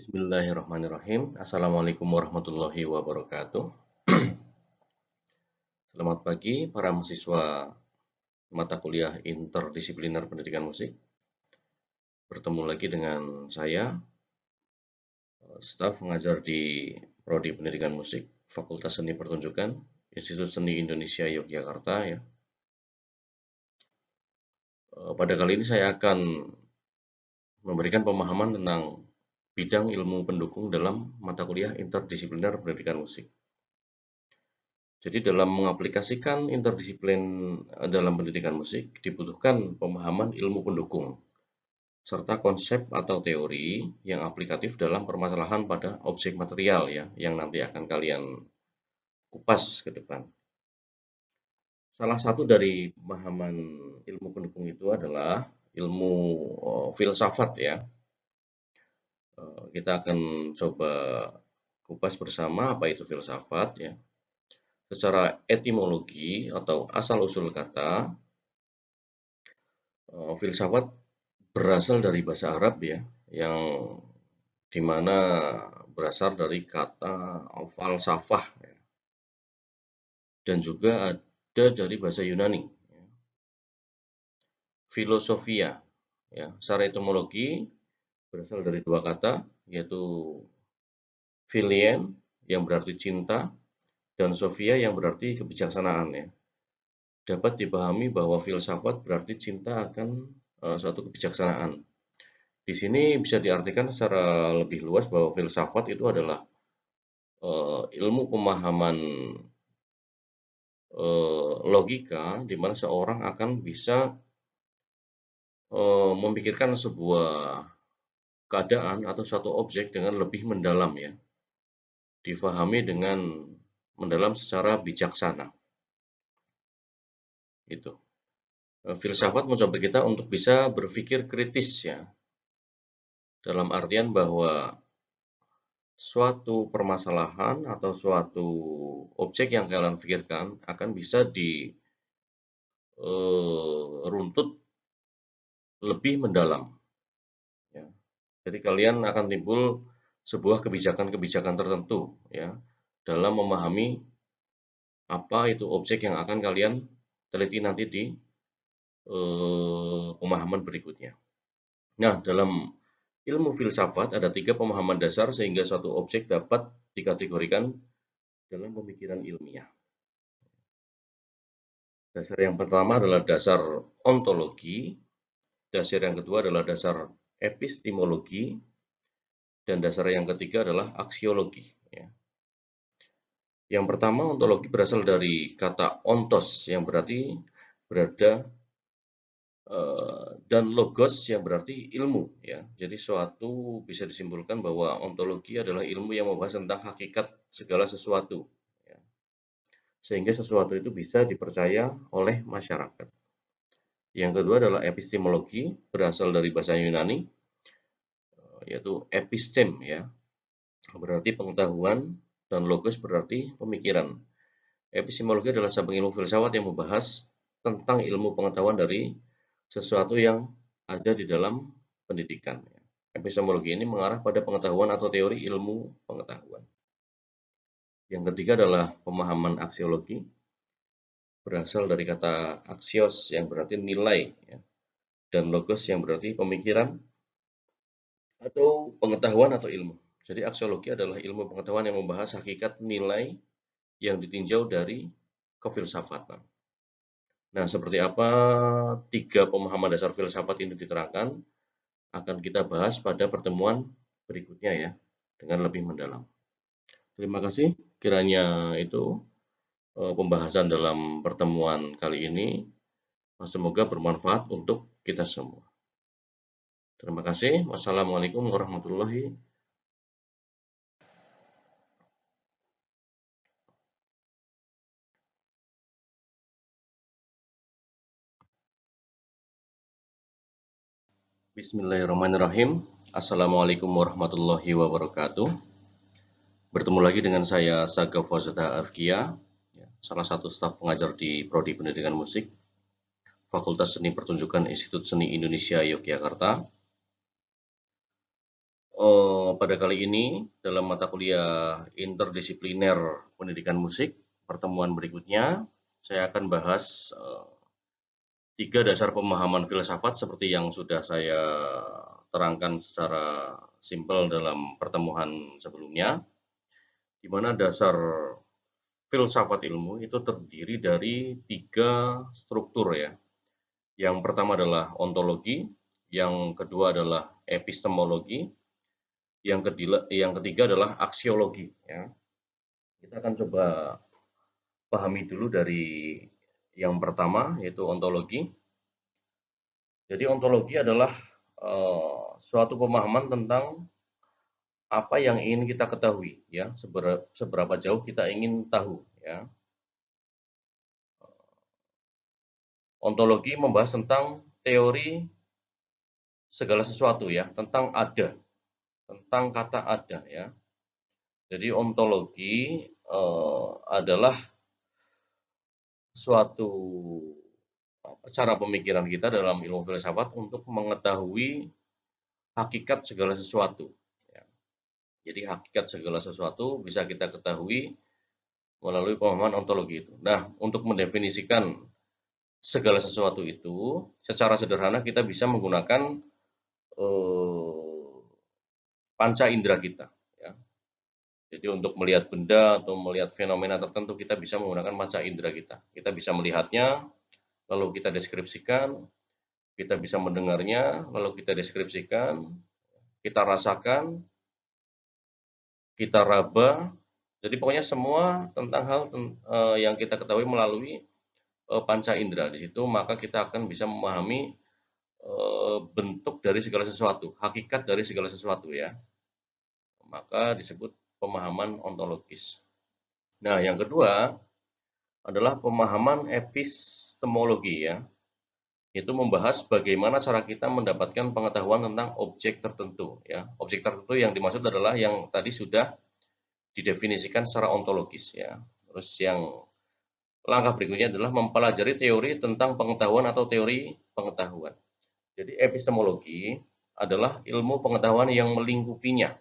Bismillahirrahmanirrahim. Assalamualaikum warahmatullahi wabarakatuh. Selamat pagi para mahasiswa mata kuliah interdisipliner pendidikan musik. Bertemu lagi dengan saya, staf pengajar di Prodi Pendidikan Musik, Fakultas Seni Pertunjukan, Institut Seni Indonesia Yogyakarta ya. Pada kali ini saya akan memberikan pemahaman tentang bidang ilmu pendukung dalam mata kuliah interdisipliner pendidikan musik. Jadi dalam mengaplikasikan interdisiplin dalam pendidikan musik dibutuhkan pemahaman ilmu pendukung serta konsep atau teori yang aplikatif dalam permasalahan pada objek material ya yang nanti akan kalian kupas ke depan. Salah satu dari pemahaman ilmu pendukung itu adalah ilmu filsafat ya. Kita akan coba kupas bersama apa itu filsafat ya. Secara etimologi atau asal-usul kata, filsafat berasal dari bahasa Arab ya, yang dimana berasal dari kata falsafah ya, dan juga ada dari bahasa Yunani, ya, filosofia. Ya, secara etimologi berasal dari dua kata, yaitu philien yang berarti cinta dan sophia yang berarti kebijaksanaan ya. Dapat dipahami bahwa filsafat berarti cinta akan suatu kebijaksanaan. Di sini bisa diartikan secara lebih luas bahwa filsafat itu adalah ilmu pemahaman logika di mana seorang akan bisa memikirkan sebuah keadaan atau suatu objek dengan lebih mendalam ya, difahami dengan mendalam secara bijaksana. Itu. Filsafat mencoba kita untuk bisa berpikir kritis ya, dalam artian bahwa suatu permasalahan atau suatu objek yang kalian pikirkan akan bisa diruntut lebih mendalam. Ya. Jadi kalian akan timbul sebuah kebijakan-kebijakan tertentu ya dalam memahami apa itu objek yang akan kalian teliti nanti di pemahaman berikutnya. Nah, dalam ilmu filsafat ada 3 pemahaman dasar sehingga suatu objek dapat dikategorikan dalam pemikiran ilmiah. Dasar yang pertama adalah dasar ontologi, dasar yang kedua adalah dasar epistemologi, dan dasar yang ketiga adalah aksiologi. Ya. Yang pertama, ontologi berasal dari kata ontos yang berarti berada dan logos yang berarti ilmu ya. Jadi suatu bisa disimpulkan bahwa ontologi adalah ilmu yang membahas tentang hakikat segala sesuatu ya. Sehingga sesuatu itu bisa dipercaya oleh masyarakat. Yang kedua adalah epistemologi, berasal dari bahasa Yunani yaitu epistem ya. Berarti pengetahuan dan logos berarti pemikiran. Epistemologi adalah cabang ilmu filsafat yang membahas tentang ilmu pengetahuan dari sesuatu yang ada di dalam pendidikan. Epistemologi ini mengarah pada pengetahuan atau teori ilmu pengetahuan. Yang ketiga adalah pemahaman aksiologi, berasal dari kata aksios yang berarti nilai, ya, dan logos yang berarti pemikiran atau pengetahuan atau ilmu. Jadi aksiologi adalah ilmu pengetahuan yang membahas hakikat nilai yang ditinjau dari kefilsafatan. Nah, seperti apa 3 pemahaman dasar filsafat ini diterangkan, akan kita bahas pada pertemuan berikutnya ya, dengan lebih mendalam. Terima kasih, kiranya itu pembahasan dalam pertemuan kali ini. Semoga bermanfaat untuk kita semua. Terima kasih. Wassalamualaikum warahmatullahi wabarakatuh. Bismillahirrahmanirrahim. Assalamualaikum warahmatullahi wabarakatuh. Bertemu lagi dengan saya Saga Fawzata Afkia, salah satu staf pengajar di Prodi Pendidikan Musik, Fakultas Seni Pertunjukan Institut Seni Indonesia Yogyakarta. Pada kali ini dalam mata kuliah interdisipliner pendidikan musik, pertemuan berikutnya saya akan bahas 3 dasar pemahaman filsafat seperti yang sudah saya terangkan secara simpel dalam pertemuan sebelumnya, di mana dasar filsafat ilmu itu terdiri dari 3 struktur ya. Yang pertama adalah ontologi, yang kedua adalah epistemologi, yang ketiga adalah aksiologi ya. Kita akan coba pahami dulu dari yang pertama yaitu ontologi. Jadi ontologi adalah suatu pemahaman tentang apa yang ingin kita ketahui ya, seberapa jauh kita ingin tahu ya. Ontologi membahas tentang teori segala sesuatu ya, tentang ada, tentang kata ada ya. Jadi ontologi adalah suatu cara pemikiran kita dalam ilmu filsafat untuk mengetahui hakikat segala sesuatu. Ya. Jadi hakikat segala sesuatu bisa kita ketahui melalui pemahaman ontologi itu. Nah, untuk mendefinisikan segala sesuatu itu, secara sederhana kita bisa menggunakan panca indera kita. Ya. Jadi untuk melihat benda atau melihat fenomena tertentu kita bisa menggunakan panca indera kita. Kita bisa melihatnya, lalu kita deskripsikan, kita bisa mendengarnya, lalu kita deskripsikan, kita rasakan, kita raba. Jadi pokoknya semua tentang hal yang kita ketahui melalui panca indera. Di situ maka kita akan bisa memahami bentuk dari segala sesuatu, hakikat dari segala sesuatu ya. Maka disebut pemahaman ontologis. Nah, yang kedua adalah pemahaman epistemologi ya. Itu membahas bagaimana cara kita mendapatkan pengetahuan tentang objek tertentu ya. Objek tertentu yang dimaksud adalah yang tadi sudah didefinisikan secara ontologis ya. Terus yang langkah berikutnya adalah mempelajari teori tentang pengetahuan atau teori pengetahuan. Jadi epistemologi adalah ilmu pengetahuan yang melingkupinya,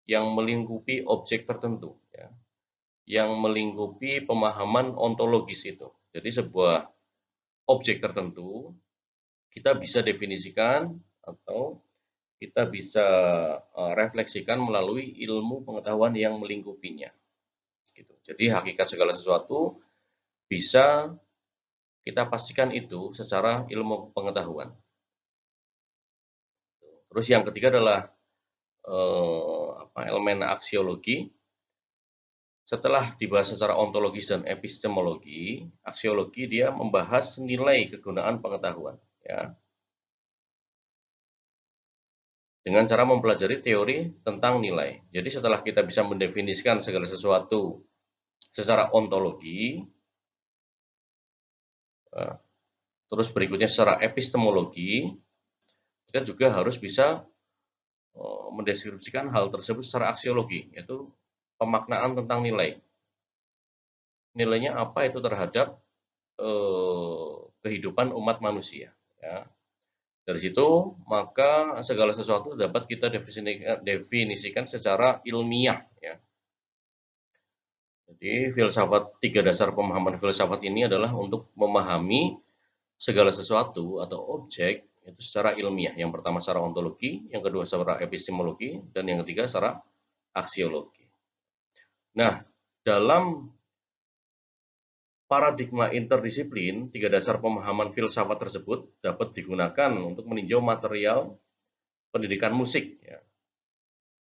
yang melingkupi objek tertentu ya, yang melingkupi pemahaman ontologis itu. Jadi sebuah objek tertentu kita bisa definisikan atau kita bisa refleksikan melalui ilmu pengetahuan yang melingkupinya. Gitu. Jadi hakikat segala sesuatu bisa kita pastikan itu secara ilmu pengetahuan. Terus yang ketiga adalah elemen aksiologi. Setelah dibahas secara ontologis dan epistemologi, aksiologi dia membahas nilai kegunaan pengetahuan. Ya. Dengan cara mempelajari teori tentang nilai. Jadi setelah kita bisa mendefinisikan segala sesuatu secara ontologi, terus berikutnya secara epistemologi, kita juga harus bisa mendeskripsikan hal tersebut secara aksiologi, yaitu pemaknaan tentang nilai. Nilainya apa itu terhadap kehidupan umat manusia. Ya. Dari situ, maka segala sesuatu dapat kita definisikan secara ilmiah. Ya. Jadi, filsafat 3 dasar pemahaman filsafat ini adalah untuk memahami segala sesuatu atau objek itu secara ilmiah. Yang pertama secara ontologi, yang kedua secara epistemologi, dan yang ketiga secara aksiologi. Nah, dalam paradigma interdisiplin, 3 dasar pemahaman filsafat tersebut dapat digunakan untuk meninjau material pendidikan musik. Ya.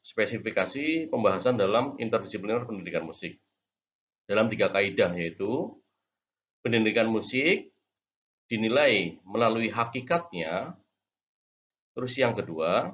Spesifikasi pembahasan dalam interdisipliner pendidikan musik. Dalam 3 kaidah yaitu pendidikan musik dinilai melalui hakikatnya. Terus yang kedua,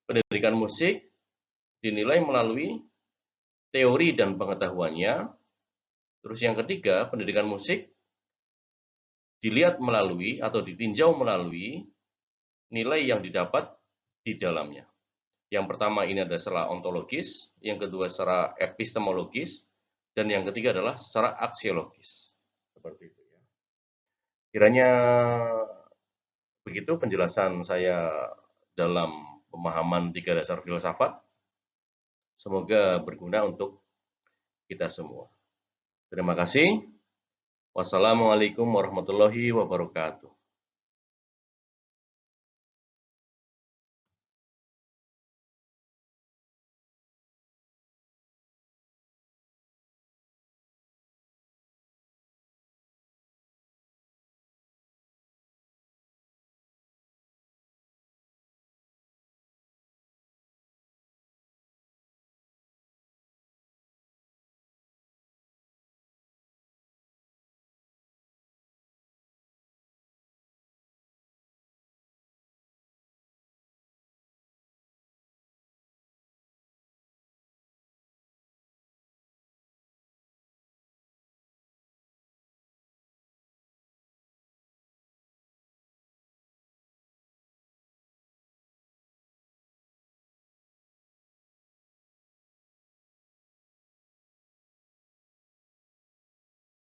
pendidikan musik dinilai melalui teori dan pengetahuannya. Terus yang ketiga, pendidikan musik dilihat melalui atau ditinjau melalui nilai yang didapat di dalamnya. Yang pertama ini adalah secara ontologis, yang kedua secara epistemologis, dan yang ketiga adalah secara aksiologis. Seperti itu ya. Kiranya begitu penjelasan saya dalam pemahaman 3 dasar filsafat. Semoga berguna untuk kita semua. Terima kasih. Wassalamualaikum warahmatullahi wabarakatuh.